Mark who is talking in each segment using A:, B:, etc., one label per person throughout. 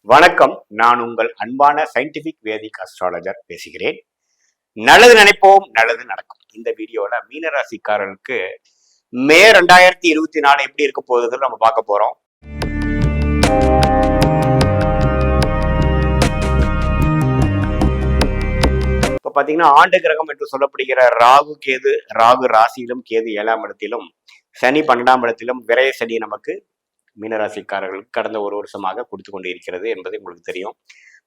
A: வணக்கம். நான் உங்கள் அன்பான சயின்டிபிக் வேதிக் அஸ்ட்ராலஜர் பேசுகிறேன். நல்லது நினைப்போம், நல்லது நடக்கும். இந்த வீடியோல மீனராசிக்காரர்களுக்கு மே 2024 எப்படி இருக்க போகுதுன்னு நம்ம பார்க்க போறோம். இப்ப பாத்தீங்கன்னா ஆண்டு கிரகம் என்று சொல்லப்படுகிற ராகு ராசியிலும், கேது 7ஆம் இடத்திலும், சனி 12ஆம் இடத்திலும், விரய சனி நமக்கு மீனராசிக்காரர்களுக்கு கடந்த ஒரு வருஷமாக கொடுத்து கொண்டு இருக்கிறது என்பது உங்களுக்கு தெரியும்.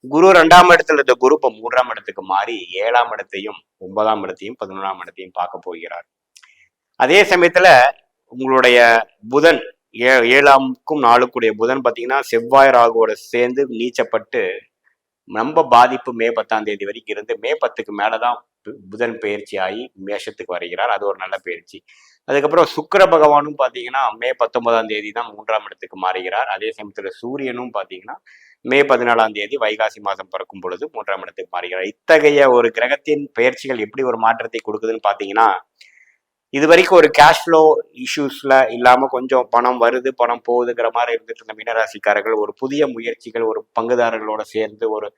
A: குரு 2ஆம் இடத்துல இருந்த குரு இப்ப 3ஆம் இடத்துக்கு மாறி 7ஆம் இடத்தையும், 9ஆம் இடத்தையும், 11ஆம் இடத்தையும் பார்க்க போகிறார். அதே சமயத்துல உங்களுடைய புதன் 7ஆம்க்கும் 4க்குடைய புதன் பாத்தீங்கன்னா செவ்வாய் ராகுவோட சேர்ந்து நீச்சப்பட்டு ரொம்ப பாதிப்பு மே 10ஆம் தேதி வரைக்கும் இருந்து மே 10க்கு மேலதான் புதன் பயிற்சி ஆகி மேஷத்துக்கு வருகிறார். அது ஒரு நல்ல பயிற்சி. அதுக்கப்புறம் சுக்கிர பகவானும் பாத்தீங்கன்னா மே 19ஆம் தேதி தான் 3ஆம் இடத்துக்கு மாறுகிறார். அதே சமயத்துல சூரியனும் பாத்தீங்கன்னா மே 14ஆம் தேதி வைகாசி மாதம் பிறக்கும் பொழுது 3ஆம் இடத்துக்கு மாறுகிறார். இத்தகைய ஒரு கிரகத்தின் பயிற்சிகள் எப்படி ஒரு மாற்றத்தை கொடுக்குதுன்னு பாத்தீங்கன்னா, இது வரைக்கும் ஒரு கேஷ் ஃப்ளோ இஷ்யூஸ்ல இல்லாம கொஞ்சம் பணம் வருது பணம் போகுதுங்கிற மாதிரி இருந்துட்டு இருந்த மீனராசிக்காரர்கள் ஒரு புதிய முயற்சிகள், ஒரு பங்குதாரர்களோட சேர்ந்து ஒரு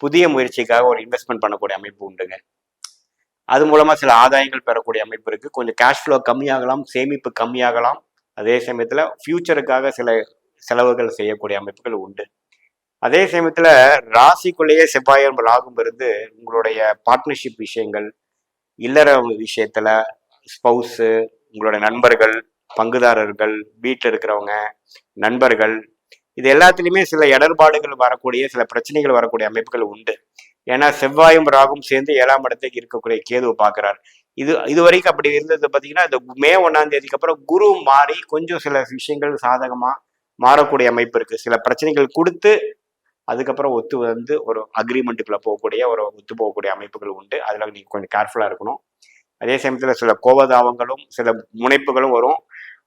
A: புதிய முயற்சிக்காக ஒரு இன்வெஸ்ட்மெண்ட் பண்ணக்கூடிய அமைப்பு உண்டுங்க. அது மூலமா சில ஆதாயங்கள் பெறக்கூடிய அமைப்பு இருக்கு. கொஞ்சம் கேஷ் ஃப்ளோ கம்மியாகலாம், சேமிப்பு கம்மியாகலாம். அதே சமயத்துல ஃபியூச்சருக்காக சில செலவுகள் செய்யக்கூடிய அமைப்புகள் உண்டு. அதே சமயத்துல ராசிக்குள்ளேயே செவ்வாயும் ராகும் இருந்து உங்களுடைய பார்ட்னர்ஷிப் விஷயங்கள், இல்லற விஷயத்துல ஸ்பௌஸு, உங்களுடைய நண்பர்கள், பங்குதாரர்கள், வீட்டில் இருக்கிறவங்க, நண்பர்கள், இது எல்லாத்துலேயுமே சில இடர்பாடுகள் வரக்கூடிய, சில பிரச்சனைகள் வரக்கூடிய அமைப்புகள் உண்டு. ஏன்னா செவ்வாயும் ராகும் சேர்ந்து 7ஆம் இடத்துக்கு இருக்கக்கூடிய கேதுவை பார்க்குறாரு. இது வரைக்கும் அப்படி இருந்தது பார்த்தீங்கன்னா, இந்த மே 1ஆம் தேதிக்கு அப்புறம் குரு மாறி கொஞ்சம் சில விஷயங்கள் சாதகமாக மாறக்கூடிய அமைப்பு இருக்குது. சில பிரச்சனைகள் கொடுத்து அதுக்கப்புறம் ஒத்து வந்து ஒரு அக்ரிமெண்ட்டுக்குள்ளே போகக்கூடிய ஒத்து போகக்கூடிய அமைப்புகள் உண்டு. அதில் நீங்கள் கொஞ்சம் கேர்ஃபுல்லாக இருக்கணும். அதே சமயத்தில் சில கோபதாபங்களும் சில முனைப்புகளும் வரும்.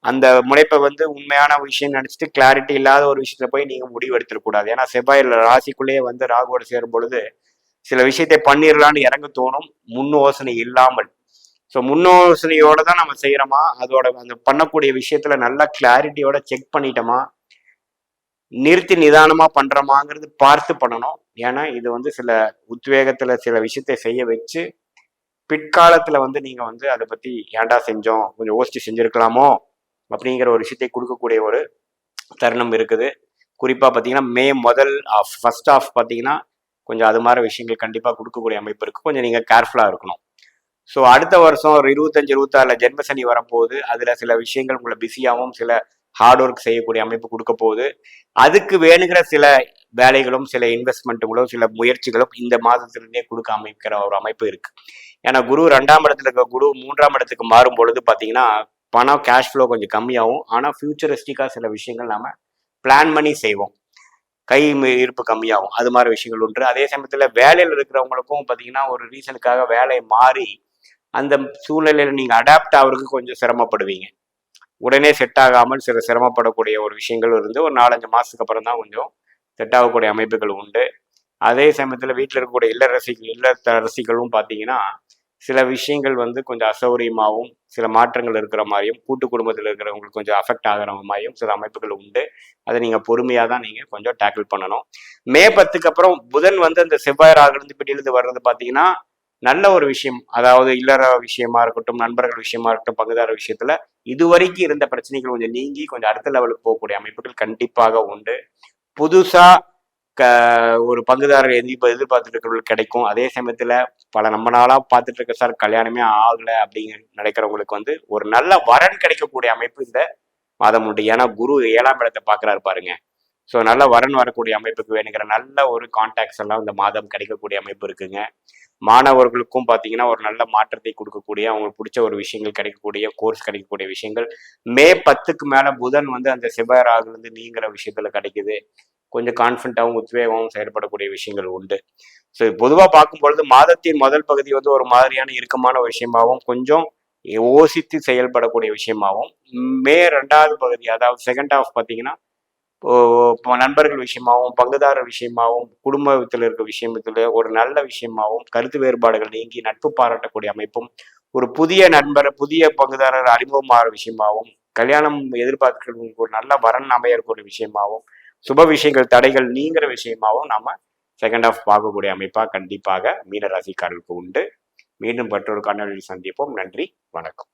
A: அந்த முனைப்பை வந்து உண்மையான விஷயம் நினச்சிட்டு கிளாரிட்டி இல்லாத ஒரு விஷயத்துல போய் நீங்கள் முடிவு எடுத்துடக்கூடாது. ஏன்னா செவ்வாய் ராசிக்குள்ளேயே வந்து ராகுவோட சேரும் பொழுது சில விஷயத்தை பண்ணிடலான்னு இறங்க தோணும், முன் யோசனை இல்லாமல். ஸோ முன் யோசனையோட தான் நம்ம செய்கிறோமா, அதோட அந்த பண்ணக்கூடிய விஷயத்துல நல்லா கிளாரிட்டியோட செக் பண்ணிட்டோமா, நிறுத்தி நிதானமா பண்றோமாங்கிறது பார்த்து பண்ணணும். ஏன்னா இது வந்து சில உத்வேகத்துல சில விஷயத்தை செய்ய வச்சு பிற்காலத்துல வந்து நீங்க வந்து அதை பத்தி ஏன்டா செஞ்சோம், கொஞ்சம் யோசிச்சு செஞ்சிருக்கலாமோ அப்படிங்கிற ஒரு விஷயத்தை கொடுக்கக்கூடிய ஒரு தருணம் இருக்குது. குறிப்பா பார்த்தீங்கன்னா மே ஃபர்ஸ்ட் ஆஃப் பார்த்தீங்கன்னா கொஞ்சம் அது மாதிரி விஷயங்கள் கண்டிப்பாக கொடுக்கக்கூடிய அமைப்பு இருக்கு. கொஞ்சம் நீங்க கேர்ஃபுல்லா இருக்கணும். ஸோ அடுத்த வருஷம் ஒரு 25, 26 ஜென்ம சனி வரப்போகுது. அதுல சில விஷயங்கள் உங்களை பிஸியாகவும் சில ஹார்ட் ஒர்க் செய்யக்கூடிய அமைப்பு கொடுக்க போகுது. அதுக்கு வேணுங்கிற சில வேலைகளும் சில இன்வெஸ்ட்மெண்ட்டுகளும் சில முயற்சிகளும் இந்த மாதத்திலிருந்தே கொடுக்க அமைக்கிற ஒரு அமைப்பு இருக்கு. ஏன்னா குரு 2ஆம் இடத்துல இருக்க குரு 3ஆம் இடத்துக்கு மாறும் பொழுது பார்த்தீங்கன்னா பணம் கேஷ் ஃப்ளோ கொஞ்சம் கம்மியாகும். ஆனால் ஃபியூச்சரிஸ்டிக்காக சில விஷயங்கள் நாம பிளான் பண்ணி செய்வோம், கை இருப்பு கம்மியாகும். அது மாதிரி விஷயங்கள் உண்டு. அதே சமயத்தில் வேலையில் இருக்கிறவங்களுக்கும் பார்த்தீங்கன்னா ஒரு ரீசனுக்காக வேலை மாறி அந்த சூழ்நிலையில் நீங்கள் அடாப்ட் ஆகிறதுக்கு கொஞ்சம் சிரமப்படுவீங்க. உடனே செட் ஆகாமல் சில சிரமப்படக்கூடிய ஒரு விஷயங்கள் இருந்து ஒரு 4-5 மாதத்துக்கு அப்புறம் தான் கொஞ்சம் செட் ஆகக்கூடிய அமைப்புகள் உண்டு. அதே சமயத்தில் வீட்டில் இருக்கக்கூடிய இல்லத்தரசிகளும் பார்த்தீங்கன்னா சில விஷயங்கள் வந்து கொஞ்சம் அசௌகரியமாகவும் சில மாற்றங்கள் இருக்கிற மாதிரியும் கூட்டு குடும்பத்தில் இருக்கிறவங்களுக்கு கொஞ்சம் அஃபெக்ட் ஆகிற மாதிரியும் சில அமைப்புகள் உண்டு. அதை நீங்கள் பொறுமையாக தான் நீங்கள் கொஞ்சம் டேக்கிள் பண்ணணும். மே 10க்கு அப்புறம் புதன் வந்து அந்த செவ்வாய் ராகுலேருந்து பிடியிலிருந்து வர்றது பார்த்தீங்கன்னா நல்ல ஒரு விஷயம். அதாவது இல்லற விஷயமா இருக்கட்டும், நண்பர்கள் விஷயமா இருக்கட்டும், பங்குதார விஷயத்துல இதுவரைக்கும் இருந்த பிரச்சனைகள் கொஞ்சம் நீங்கி கொஞ்சம் அடுத்த லெவலுக்கு போகக்கூடிய அமைப்புகள் கண்டிப்பாக உண்டு. புதுசா ஒரு பங்குதாரர் எதிர்பார்த்துட்டு இருக்கிறவங்களுக்கு கிடைக்கும். அதே சமயத்துல பல நம்ம நாளா பார்த்துட்டு இருக்க சார் கல்யாணமே ஆகலை அப்படிங்கிற நினைக்கிறவங்களுக்கு வந்து ஒரு நல்ல வரன் கிடைக்கக்கூடிய அமைப்பு இந்த மாதம் உண்டு. ஏன்னா குரு 7ஆம் இடத்தை பார்க்குறாரு பாருங்க. ஸோ நல்ல வரன் வரக்கூடிய அமைப்புக்கு வேணுங்கிற நல்ல ஒரு கான்டாக்ட்ஸ் எல்லாம் இந்த மாதம் கிடைக்கக்கூடிய அமைப்பு இருக்குங்க. மாணவர்களுக்கும் பார்த்தீங்கன்னா ஒரு நல்ல மாற்றத்தை கொடுக்கக்கூடிய, அவங்களுக்கு பிடிச்ச ஒரு விஷயங்கள் கிடைக்கக்கூடிய, கோர்ஸ் கிடைக்கக்கூடிய விஷயங்கள் மே 10க்கு மேலே புதன் வந்து அந்த செவ்வாய் ராகுலேருந்து நீங்கிற விஷயத்துல கிடைக்குது. கொஞ்சம் கான்ஃபிடண்டாகவும் உத்வேகமாகவும் செயல்படக்கூடிய விஷயங்கள் உண்டு. ஸோ பொதுவாக பார்க்கும்பொழுது மாதத்தின் முதல் பகுதி வந்து ஒரு மாதிரியான இறுக்கமான விஷயமாகவும் கொஞ்சம் யோசித்து செயல்படக்கூடிய விஷயமாகவும், மே 2வது பகுதி அதாவது செகண்ட் ஹாஃப் பார்த்தீங்கன்னா நண்பர்கள் விஷயமாகவும் பங்குதாரர் விஷயமாகவும் குடும்பத்தில் இருக்க விஷயத்துல ஒரு நல்ல விஷயமாகவும் கருத்து வேறுபாடுகள் நீங்கி நட்பு பாராட்டக்கூடிய அமைப்பும், ஒரு புதிய நண்பர் புதிய பங்குதாரர் அறிமுகமாகிற விஷயமாகவும், கல்யாணம் எதிர்பார்க்கிறவங்களுக்கு ஒரு நல்ல வரன் அமையக்கூடிய விஷயமாகவும், சுப விஷயங்கள் தடைகள் நீங்கிற விஷயமாவும் நாம செகண்ட் ஆஃப் பார்க்கக்கூடிய அமைப்பா கண்டிப்பாக மீனராசிக்காரர்களுக்கு உண்டு. மீண்டும் மற்றொரு காணொலியில் சந்திப்போம். நன்றி, வணக்கம்.